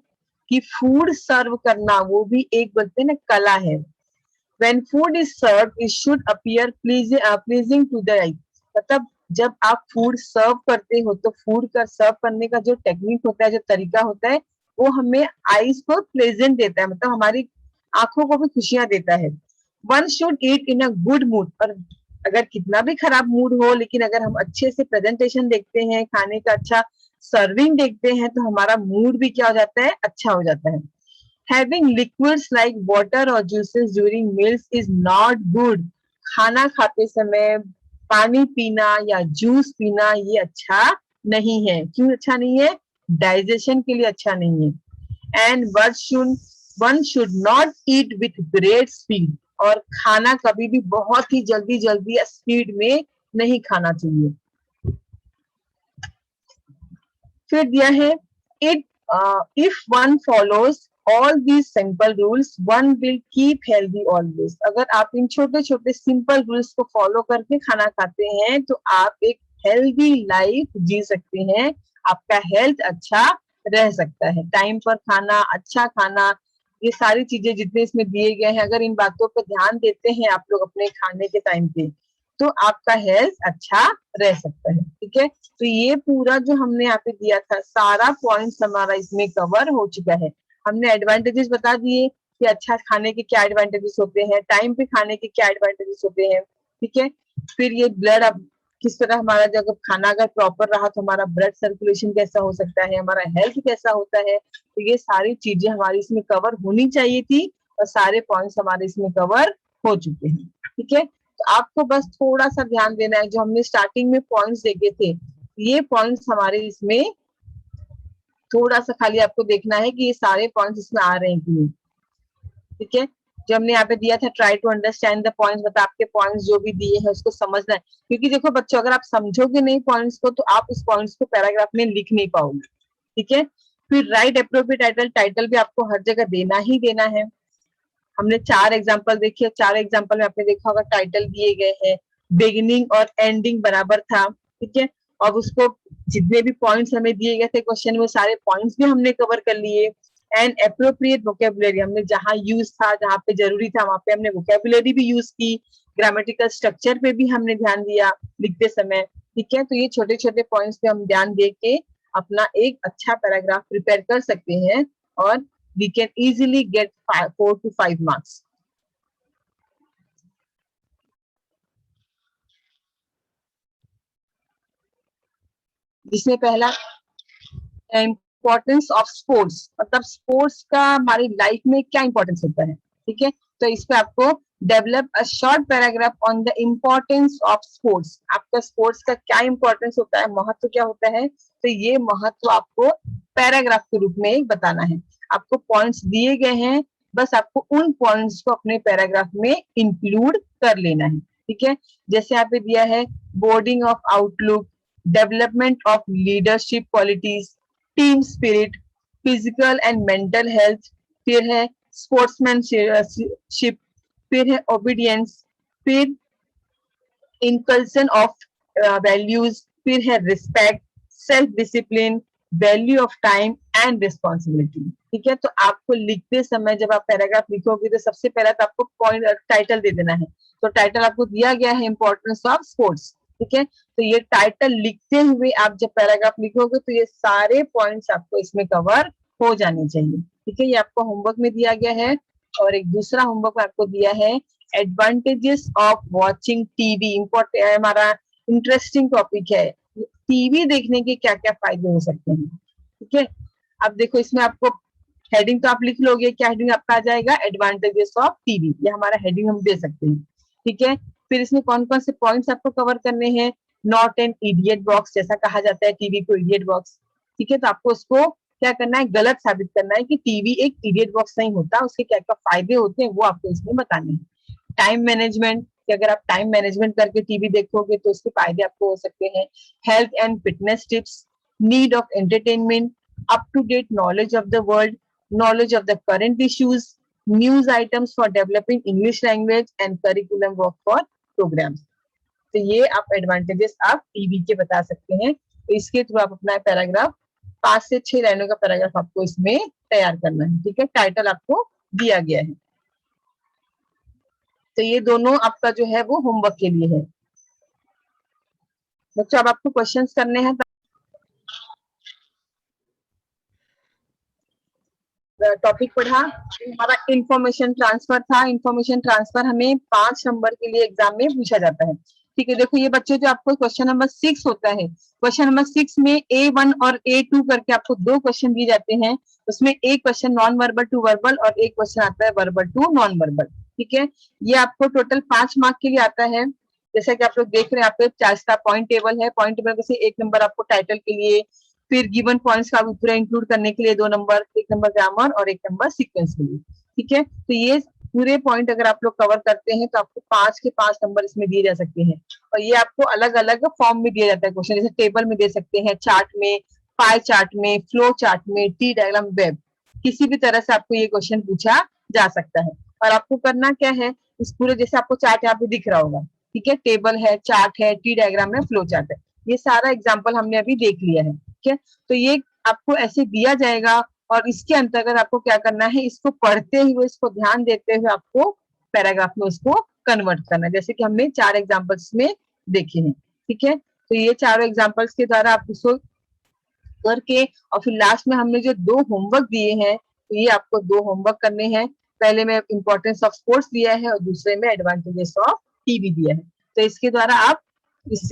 कि फूड सर्व करना वो भी एक बोलते हैं ना कला है। When food is served, it should appear pleasing to the eye, मतलब जब आप फूड सर्व करते हो तो फूड का सर्व करने का जो टेक्निक होता है, जो तरीका होता है, वो हमें आईज को प्लेजेंट देता है, मतलब हमारी आंखों को भी खुशियां देता है। One should eat in a good mood, और अगर कितना भी खराब मूड हो, लेकिन अगर हम अच्छे से प्रेजेंटेशन देखते हैं, खाने का अच्छा सर्विंग देखते हैं, तो हमारा मूड भी क्या हो जाता है, अच्छा हो जाता है। Having liquids like water or juices during meals is not good. खाना खाते समय पानी पीना या जूस पीना ये अच्छा नहीं है। क्यों अच्छा नहीं है? डाइजेशन के लिए अच्छा नहीं है। And one should not eat with great speed, और खाना कभी भी बहुत ही जल्दी जल्दी या स्पीड में नहीं खाना चाहिए। फिर दिया है it if one follows all these simple rules one will keep healthy always, अगर आप इन छोटे छोटे सिंपल रूल्स को फॉलो करके खाना खाते हैं तो आप एक हेल्दी लाइफ जी सकते हैं, आपका हेल्थ अच्छा रह सकता है। टाइम पर खाना, अच्छा खाना, ये सारी चीजें जितने इसमें दिए गए हैं, अगर इन बातों पर ध्यान देते हैं आप लोग अपने खाने के टाइम पे, तो आपका हेल्थ अच्छा रह सकता है, ठीक है। तो ये पूरा जो हमने यहाँ पे दिया था, सारा पॉइंट्स हमारा इसमें कवर हो चुका है। हमने एडवांटेजेस बता दिए कि अच्छा खाने के क्या एडवांटेजेस होते हैं, टाइम पे खाने के क्या एडवांटेजेस होते हैं, ठीक है। फिर ये ब्लड अब किस तरह हमारा, जब खाना अगर प्रॉपर रहा तो हमारा ब्लड सर्कुलेशन कैसा हो सकता है, हमारा हेल्थ कैसा होता है, तो ये सारी चीजें हमारी इसमें कवर होनी चाहिए थी, और सारे पॉइंट्स हमारे इसमें कवर हो चुके हैं, ठीक है। तो आपको बस थोड़ा सा ध्यान देना है, जो हमने स्टार्टिंग में पॉइंट्स देखे थे, ये पॉइंट्स हमारे इसमें थोड़ा सा खाली आपको देखना है कि ये सारे पॉइंट्स इसमें आ रहे हैं कि नहीं, ठीक है। जो हमने यहाँ पे दिया था try to understand the points, मतलब आपके पॉइंट्स जो भी दिए हैं उसको समझना है, क्योंकि देखो बच्चों अगर आप समझोगे नहीं पॉइंट्स को तो आप उस पॉइंट्स को पैराग्राफ में लिख नहीं पाओगे, ठीक है। फिर राइट अप्रोप्रिएट टाइटल, टाइटल भी आपको हर जगह देना ही देना है। हमने 4 एग्जाम्पल देखे, 4 एग्जाम्पल में आपने देखा होगा टाइटल दिए गए हैं, बिगिनिंग और एंडिंग बराबर था, ठीक है। और उसको जितने भी पॉइंट्स हमें दिए गए थे क्वेश्चन में, सारे पॉइंट्स भी हमने कवर कर लिए। एंड एप्रोप्रिएट वोकेबुलरी, हमने जहां यूज था, जहां पे जरूरी था, वहां पे हमने वोकेबुलरी भी यूज की, ग्रामेटिकल स्ट्रक्चर पे भी हमने ध्यान दिया लिखते समय, ठीक है। तो ये छोटे छोटे पॉइंट्स पे हम ध्यान दे के अपना एक अच्छा पैराग्राफ प्रिपेयर कर सकते हैं, और we can easily get 4 to 5 marks. जिसमें पहला इम्पोर्टेंस ऑफ स्पोर्ट्स, मतलब स्पोर्ट्स का हमारी लाइफ में क्या इंपॉर्टेंस होता है, ठीक है। तो इस पे आपको develop a short paragraph on the importance of sports, आपका स्पोर्ट्स का क्या इंपॉर्टेंस होता है, महत्व क्या होता है, तो ये महत्व आपको पैराग्राफ के रूप में बताना है। आपको पॉइंट्स दिए गए हैं, बस आपको उन पॉइंट्स को अपने पैराग्राफ में इंक्लूड कर लेना है, ठीक है। जैसे यहाँ पे दिया है boarding of outlook, development of leadership qualities, team spirit, physical and mental health, फिर है स्पोर्ट्समैनशिप, फिर है ओबीडियंस, फिर इनकल्सन ऑफ वैल्यूज, फिर है respect, self discipline, value of time and responsibility, ठीक है। तो आपको लिखते समय जब आप पैराग्राफ लिखोगे तो सबसे पहला तो आपको पॉइंट टाइटल दे देना है। तो टाइटल आपको दिया गया है इंपॉर्टेंस ऑफ स्पोर्ट्स, ठीक है। तो ये टाइटल लिखते हुए आप जब पैराग्राफ लिखोगे तो ये सारे पॉइंट्स आपको इसमें कवर हो जाने चाहिए। ठीक है, ये आपको होमवर्क में दिया गया है। और एक दूसरा होमवर्क आपको दिया है, advantages of watching TV. Important हमारा इंटरेस्टिंग टॉपिक है, टीवी देखने के क्या क्या फायदे हो सकते हैं। ठीक है, अब देखो इसमें आपको हेडिंग तो आप लिख लोगे, क्या हेडिंग आपका आ जाएगा, एडवांटेजेस ऑफ टीवी, ये हमारा हेडिंग हम दे सकते हैं। ठीक है, फिर इसमें कौन कौन से पॉइंट्स आपको कवर करने हैं, नॉट एन इडियट बॉक्स, जैसा कहा जाता है टीवी को इडियट बॉक्स। ठीक है, तो आपको उसको क्या करना है, गलत साबित करना है कि टीवी एक इडियट बॉक्स नहीं होता, उसके क्या क्या फायदे होते हैं वो आपको इसमें बताने हैं। टाइम मैनेजमेंट, कि अगर आप टाइम मैनेजमेंट करके टीवी देखोगे तो उसके फायदे आपको हो सकते हैं। Health and fitness tips, need of entertainment, up to date knowledge of the world, knowledge of the current issues, news items for developing English language and curriculum work for programs। तो ये आप एडवांटेजेस आप TV के बता सकते हैं। तो इसके थ्रू आप अपना पैराग्राफ 5 से 6 लाइनों का पैराग्राफ आपको इसमें तैयार करना है। ठीक है, टाइटल आपको दिया गया है। तो ये दोनों आपका जो है वो होमवर्क के लिए है। बच्चों अब आपको क्वेश्चंस करने हैं। टॉपिक पढ़ा, हमारा इंफॉर्मेशन ट्रांसफर था। इंफॉर्मेशन ट्रांसफर हमें 5 नंबर के लिए एग्जाम में पूछा जाता है। ठीक है, देखो ये बच्चों जो आपको क्वेश्चन नंबर 6 होता है, क्वेश्चन नंबर 6 में A1 और A2 करके आपको 2 क्वेश्चन दिए जाते हैं। उसमें एक question non verbal to verbal और एक क्वेश्चन आता है वर्बल टू नॉन वर्बल। ठीक है, ये आपको टोटल 5 मार्क के लिए आता है। जैसा कि आप लोग देख रहे हैं, आपको 4 का पॉइंट टेबल है। पॉइंट टेबल से 1 नंबर आपको टाइटल के लिए, फिर गिवन पॉइंट्स का पूरा इंक्लूड करने के लिए 2 नंबर, 1 नंबर ग्रामर और 1 नंबर सीक्वेंस के लिए। ठीक है, तो ये पूरे पॉइंट अगर आप लोग कवर करते हैं तो आपको 5 के 5 नंबर इसमें दिए जा सकते हैं। और ये आपको अलग अलग फॉर्म में दिया जाता है क्वेश्चन, जैसे टेबल में दे सकते हैं, चार्ट में, पाई चार्ट में, फ्लो चार्ट में, टी डायग्राम, वेब, किसी भी तरह से आपको ये क्वेश्चन पूछा जा सकता है। और आपको करना क्या है, इस पूरे जैसे आपको चार्ट यहाँ पे दिख रहा होगा, ठीक है, टेबल है, चार्ट है, टी डायग्राम है, फ्लो चार्ट है, ये सारा एग्जाम्पल हमने अभी देख लिया है। ठीक है, तो ये आपको ऐसे दिया जाएगा और इसके अंतर्गत आपको क्या करना है, इसको पढ़ते हुए, इसको ध्यान देते हुए आपको पैराग्राफ में उसको कन्वर्ट करना है, जैसे कि हमने 4 एग्जाम्पल्स में देखे हैं। ठीक है, तो ये चारों एग्जाम्पल्स के द्वारा आप उसको करके, और फिर लास्ट में हमने जो 2 होमवर्क दिए हैं, तो ये आपको 2 होमवर्क करने हैं। पहले में इंपॉर्टेंस ऑफ स्पोर्ट्स दिया है और दूसरे में एडवांटेजेस ऑफ टीवी दिया है। तो इसके द्वारा आप इस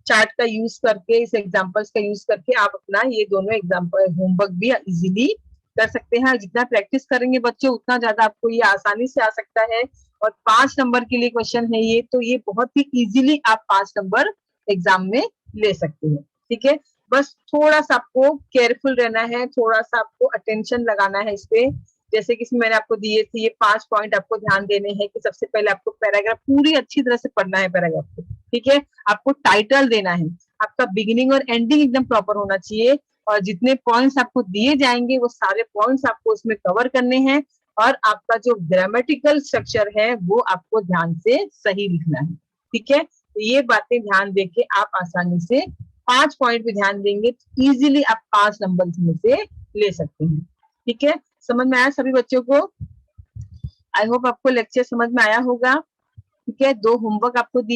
चार्ट का यूज करके, इस एग्जांपल्स का यूज करके आप अपना ये दोनों एग्जांपल होमवर्क भी इजीली कर सकते हैं। जितना प्रैक्टिस करेंगे बच्चे उतना ज्यादा आपको ये आसानी से आ सकता है। और 5 नंबर के लिए क्वेश्चन है ये, तो ये बहुत ही इजीली आप 5 नंबर एग्जाम में ले सकते हैं। ठीक है, बस थोड़ा सा आपको केयरफुल रहना है, थोड़ा सा आपको अटेंशन लगाना है इस पे। जैसे कि मैंने आपको दिए थे ये 5 पॉइंट आपको ध्यान देने हैं कि सबसे पहले आपको पैराग्राफ पूरी अच्छी तरह से पढ़ना है पैराग्राफ को। ठीक है, आपको टाइटल देना है, आपका बिगिनिंग और एंडिंग एकदम प्रॉपर होना चाहिए, और जितने पॉइंट्स आपको दिए जाएंगे वो सारे पॉइंट्स आपको उसमें कवर करने हैं। और आपका जो ग्रामेटिकल स्ट्रक्चर है वो आपको ध्यान से सही लिखना है। ठीक है, तो ये बातें ध्यान देके आप आसानी से 5 पॉइंट पे ध्यान देंगे तो इजीली आप 5 नंबर इसमें से ले सकते हैं। ठीक है, समझ में आया सभी बच्चों को? आई होप आपको लेक्चर समझ में आया होगा। ठीक है, 2 होमवर्क आपको दिए